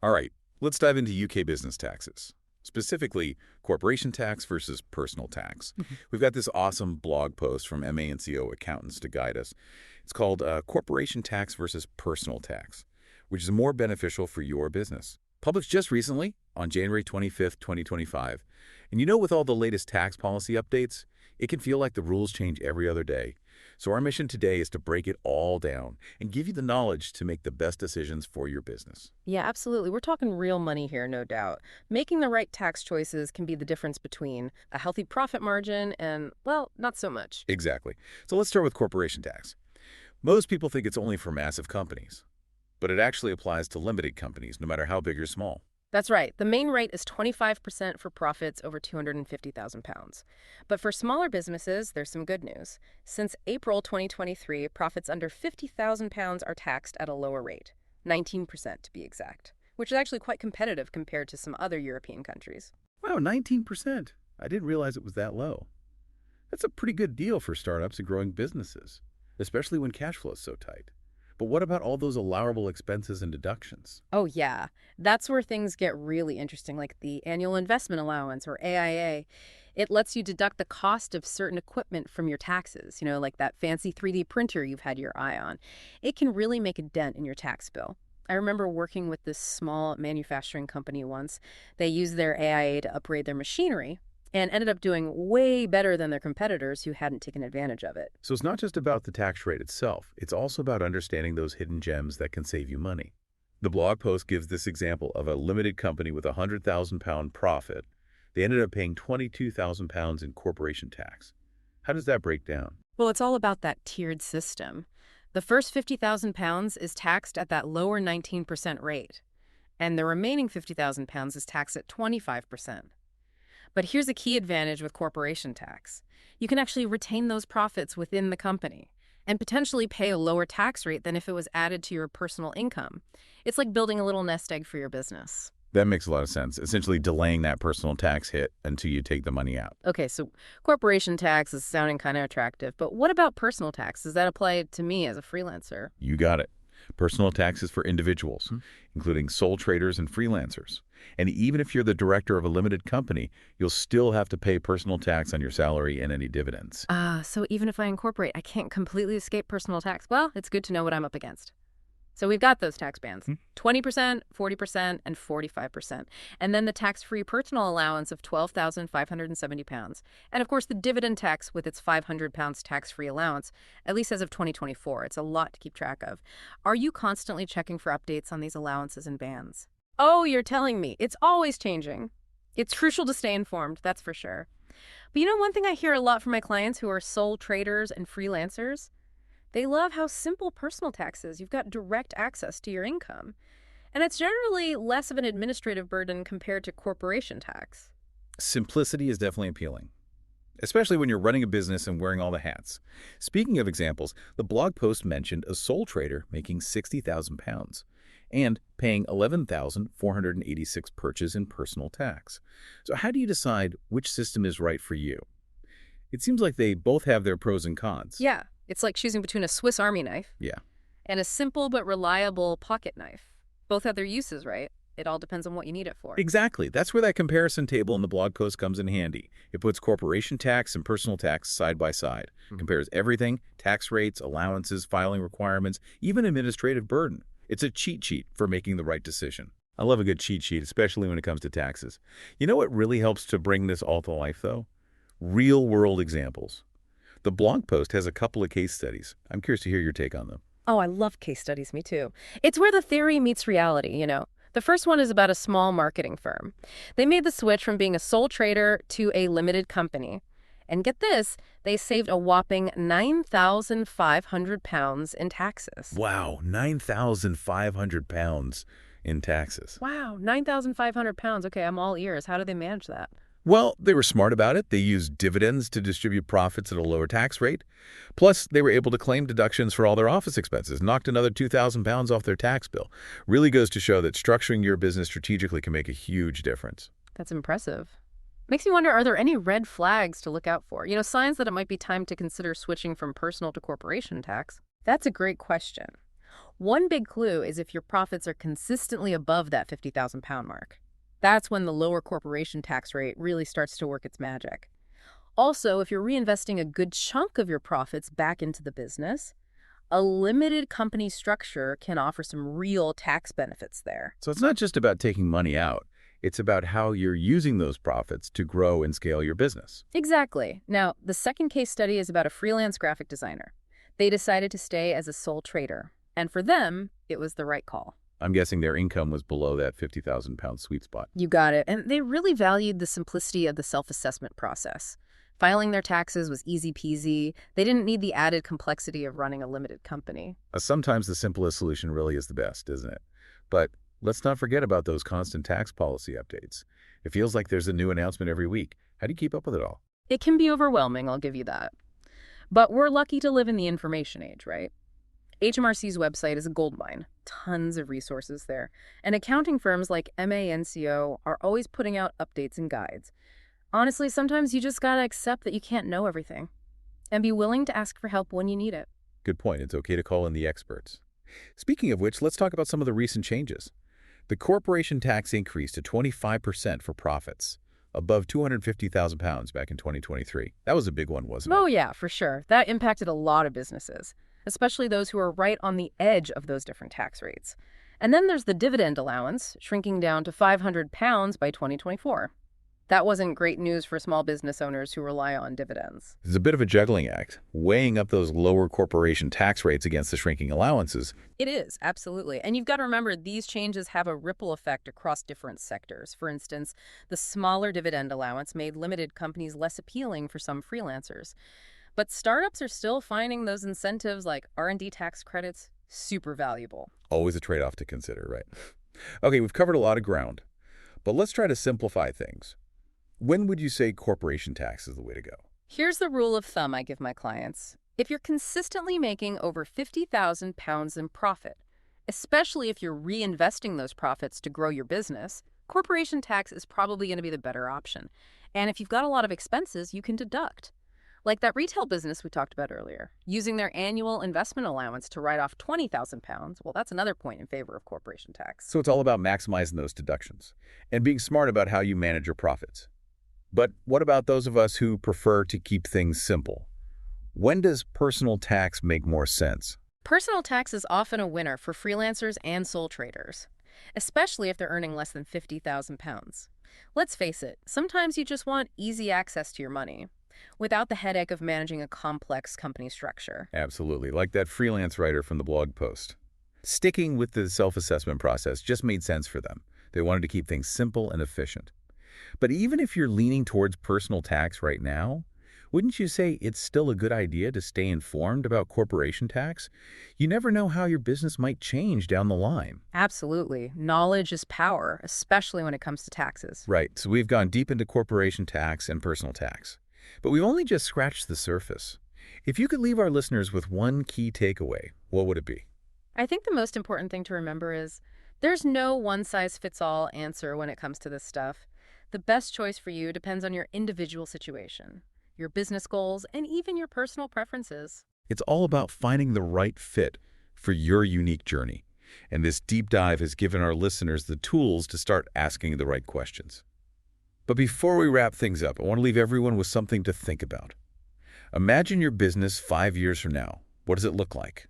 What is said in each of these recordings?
All right, let's dive into UK business taxes, specifically corporation tax versus personal tax. Mhm. We've got this awesome blog post from MA&CO accountants to guide us. It's called Corporation Tax versus Personal Tax, which is more beneficial for your business. Published just recently on January 25th, 2025. And with all the latest tax policy updates, it can feel like the rules change every other day. So our mission today is to break it all down and give you the knowledge to make the best decisions for your business. Yeah, absolutely. We're talking real money here, no doubt. Making the right tax choices can be the difference between a healthy profit margin and, well, not so much. Exactly. So let's start with corporation tax. Most people think it's only for massive companies, but it actually applies to limited companies, no matter how big or small. That's right. The main rate is 25% for profits over £250,000. But for smaller businesses, there's some good news. Since April 2023, profits under £50,000 are taxed at a lower rate, 19% to be exact, which is actually quite competitive compared to some other European countries. Wow, 19%. I didn't realize it was that low. That's a pretty good deal for startups and growing businesses, especially when cash flow is so tight. But what about all those allowable expenses and deductions? Oh, yeah. That's where things get really interesting, like the annual investment allowance or AIA. It lets you deduct the cost of certain equipment from your taxes, like that fancy 3D printer you've had your eye on. It can really make a dent in your tax bill. I remember working with this small manufacturing company once. They used their AIA to upgrade their machinery and ended up doing way better than their competitors who hadn't taken advantage of it. So it's not just about the tax rate itself, it's also about understanding those hidden gems that can save you money. The blog post gives this example of a limited company with a £100,000 profit. They ended up paying £22,000 in corporation tax. How does that break down? Well, it's all about that tiered system. The first £50,000 is taxed at that lower 19% rate, and the remaining £50,000 is taxed at 25%. But here's a key advantage with corporation tax. You can actually retain those profits within the company and potentially pay a lower tax rate than if it was added to your personal income. It's like building a little nest egg for your business. That makes a lot of sense, essentially delaying that personal tax hit until you take the money out. Okay, so corporation tax is sounding kind of attractive, but what about personal tax? Does that apply to me as a freelancer? You got it. Personal tax is for individuals, including sole traders and freelancers. And even if you're the director of a limited company, you'll still have to pay personal tax on your salary and any dividends. So even if I incorporate, I can't completely escape personal tax. Well, it's good to know what I'm up against. So we've got those tax bands, 20%, 40%, and 45%. And then the tax-free personal allowance of £12,570. And of course, the dividend tax with its £500 tax-free allowance, at least as of 2024. It's a lot to keep track of. Are you constantly checking for updates on these allowances and bans? Oh, you're telling me. It's always changing. It's crucial to stay informed, that's for sure. But one thing I hear a lot from my clients who are sole traders and freelancers, they love how simple personal tax is. You've got direct access to your income. And it's generally less of an administrative burden compared to corporation tax. Simplicity is definitely appealing, especially when you're running a business and wearing all the hats. Speaking of examples, the blog post mentioned a sole trader making £60,000 and paying $11,486 purchase in personal tax. So how do you decide which system is right for you? It seems like they both have their pros and cons. Yeah, it's like choosing between a Swiss Army knife Yeah. and a simple but reliable pocket knife. Both have their uses, right? It all depends on what you need it for. Exactly. That's where that comparison table in the blog post comes in handy. It puts corporation tax and personal tax side by side, compares everything, tax rates, allowances, filing requirements, even administrative burden. It's a cheat sheet for making the right decision. I love a good cheat sheet, especially when it comes to taxes. You know what really helps to bring this all to life, though? Real-world examples. The blog post has a couple of case studies. I'm curious to hear your take on them. Oh, I love case studies, me too. It's where the theory meets reality. The first one is about a small marketing firm. They made the switch from being a sole trader to a limited company. And get this, they saved a whopping £9,500 in taxes. Wow, £9,500 in taxes. Wow, £9,500. Okay, I'm all ears. How do they manage that? Well, they were smart about it. They used dividends to distribute profits at a lower tax rate. Plus, they were able to claim deductions for all their office expenses, knocked another £2,000 off their tax bill. Really goes to show that structuring your business strategically can make a huge difference. That's impressive. Makes me wonder, are there any red flags to look out for? Signs that it might be time to consider switching from personal to corporation tax? That's a great question. One big clue is if your profits are consistently above that 50,000 pound mark. That's when the lower corporation tax rate really starts to work its magic. Also, if you're reinvesting a good chunk of your profits back into the business, a limited company structure can offer some real tax benefits there. So it's not just about taking money out. It's about how you're using those profits to grow and scale your business. Exactly. Now, the second case study is about a freelance graphic designer. They decided to stay as a sole trader, and for them, it was the right call. I'm guessing their income was below that 50,000 pound sweet spot. You got it. And they really valued the simplicity of the self-assessment process. Filing their taxes was easy peasy. They didn't need the added complexity of running a limited company. Sometimes the simplest solution really is the best, isn't it? But let's not forget about those constant tax policy updates. It feels like there's a new announcement every week. How do you keep up with it all? It can be overwhelming, I'll give you that. But we're lucky to live in the information age, right? HMRC's website is a goldmine. Tons of resources there. And accounting firms like MANCO are always putting out updates and guides. Honestly, sometimes you just gotta accept that you can't know everything and be willing to ask for help when you need it. Good point. It's okay to call in the experts. Speaking of which, let's talk about some of the recent changes. The corporation tax increased to 25% for profits, above 250,000 pounds back in 2023. That was a big one, wasn't it? Oh yeah, for sure. That impacted a lot of businesses, especially those who are right on the edge of those different tax rates. And then there's the dividend allowance, shrinking down to 500 pounds by 2024. That wasn't great news for small business owners who rely on dividends. It's a bit of a juggling act, weighing up those lower corporation tax rates against the shrinking allowances. It is, absolutely. And you've got to remember these changes have a ripple effect across different sectors. For instance, the smaller dividend allowance made limited companies less appealing for some freelancers. But startups are still finding those incentives like R&D tax credits super valuable. Always a trade-off to consider, right? Okay, we've covered a lot of ground, but let's try to simplify things. When would you say corporation tax is the way to go? Here's the rule of thumb I give my clients. If you're consistently making over 50,000 pounds in profit, especially if you're reinvesting those profits to grow your business, corporation tax is probably going to be the better option. And if you've got a lot of expenses, you can deduct. Like that retail business we talked about earlier, using their annual investment allowance to write off 20,000 pounds, well, that's another point in favor of corporation tax. So it's all about maximizing those deductions and being smart about how you manage your profits. But what about those of us who prefer to keep things simple? When does personal tax make more sense? Personal tax is often a winner for freelancers and sole traders, especially if they're earning less than 50,000 pounds. Let's face it, sometimes you just want easy access to your money without the headache of managing a complex company structure. Absolutely, like that freelance writer from the blog post. Sticking with the self-assessment process just made sense for them. They wanted to keep things simple and efficient. But even if you're leaning towards personal tax right now, wouldn't you say it's still a good idea to stay informed about corporation tax? You never know how your business might change down the line. Absolutely. Knowledge is power, especially when it comes to taxes. Right, so we've gone deep into corporation tax and personal tax. But we've only just scratched the surface. If you could leave our listeners with one key takeaway, what would it be? I think the most important thing to remember is there's no one-size-fits-all answer when it comes to this stuff. The best choice for you depends on your individual situation, your business goals, and even your personal preferences. It's all about finding the right fit for your unique journey. And this deep dive has given our listeners the tools to start asking the right questions. But before we wrap things up, I want to leave everyone with something to think about. Imagine your business 5 years from now. What does it look like?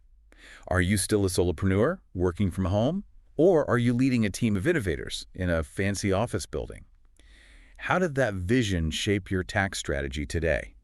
Are you still a solopreneur working from home? Or are you leading a team of innovators in a fancy office building? How did that vision shape your tax strategy today?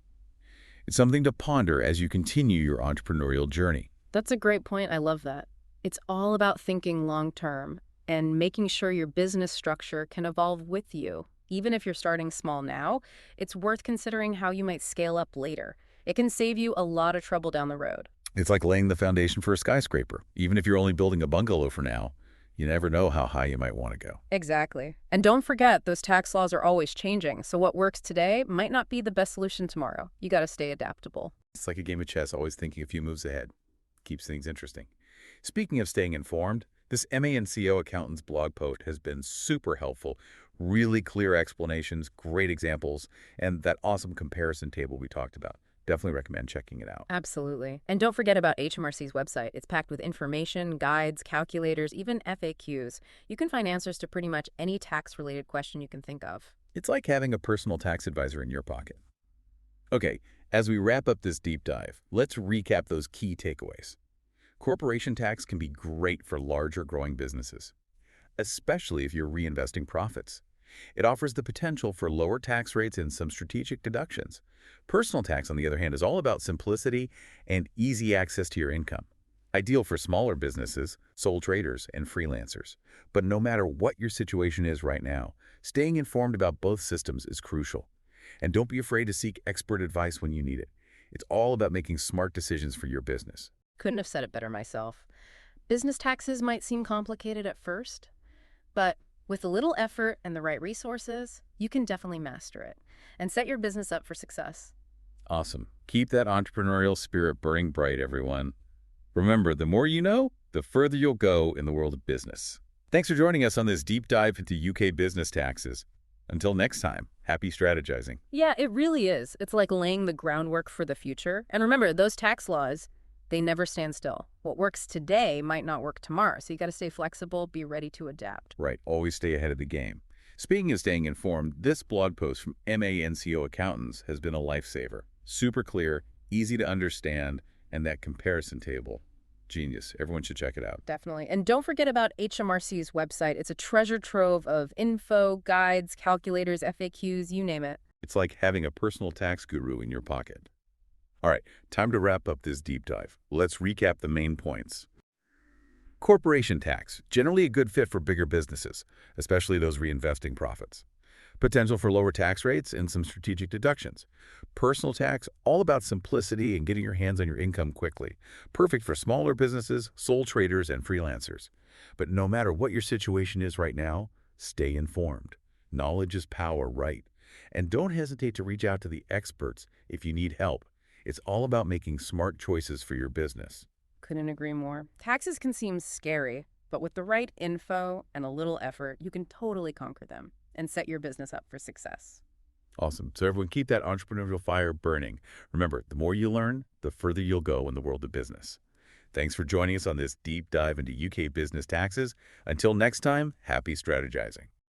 It's something to ponder as you continue your entrepreneurial journey. That's a great point. I love that. It's all about thinking long-term and making sure your business structure can evolve with you. Even if you're starting small now, it's worth considering how you might scale up later. It can save you a lot of trouble down the road. It's like laying the foundation for a skyscraper. Even if you're only building a bungalow for now, you never know how high you might want to go. Exactly. And don't forget, those tax laws are always changing, so what works today might not be the best solution tomorrow. You got to stay adaptable. It's like a game of chess, always thinking a few moves ahead. Keeps things interesting. Speaking of staying informed, this MANCO accountant's blog post has been super helpful. Really clear explanations, great examples, and that awesome comparison table we talked about. Definitely recommend checking it out. Absolutely. And don't forget about HMRC's website. It's packed with information, guides, calculators, even FAQs. You can find answers to pretty much any tax-related question you can think of. It's like having a personal tax advisor in your pocket. Okay, as we wrap up this deep dive, let's recap those key takeaways. Corporation tax can be great for larger growing businesses, especially if you're reinvesting profits. It offers the potential for lower tax rates and some strategic deductions. Personal tax, on the other hand, is all about simplicity and easy access to your income. Ideal for smaller businesses, sole traders, and freelancers. But no matter what your situation is right now, staying informed about both systems is crucial. And don't be afraid to seek expert advice when you need it. It's all about making smart decisions for your business. Couldn't have said it better myself. Business taxes might seem complicated at first, but with a little effort and the right resources, you can definitely master it and set your business up for success. Awesome. Keep that entrepreneurial spirit burning bright, everyone. Remember, the more you know, the further you'll go in the world of business. Thanks for joining us on this deep dive into UK business taxes. Until next time, happy strategizing. Yeah, it really is. It's like laying the groundwork for the future. And remember, those tax laws, they never stand still. What works today might not work tomorrow, so you got to stay flexible, be ready to adapt. Right, always stay ahead of the game. Speaking of staying informed, this blog post from MANCO Accountants has been a lifesaver. Super clear, easy to understand, and that comparison table. Genius. Everyone should check it out. Definitely. And don't forget about HMRC's website. It's a treasure trove of info, guides, calculators, FAQs, you name it. It's like having a personal tax guru in your pocket. All right, time to wrap up this deep dive. Let's recap the main points. Corporation tax, generally a good fit for bigger businesses, especially those reinvesting profits. Potential for lower tax rates and some strategic deductions. Personal tax, all about simplicity and getting your hands on your income quickly. Perfect for smaller businesses, sole traders, and freelancers. But no matter what your situation is right now, stay informed. Knowledge is power, right? And don't hesitate to reach out to the experts if you need help. It's all about making smart choices for your business. Couldn't agree more. Taxes can seem scary, but with the right info and a little effort, you can totally conquer them and set your business up for success. Awesome. So everyone, keep that entrepreneurial fire burning. Remember, the more you learn, the further you'll go in the world of business. Thanks for joining us on this deep dive into UK business taxes. Until next time, happy strategizing.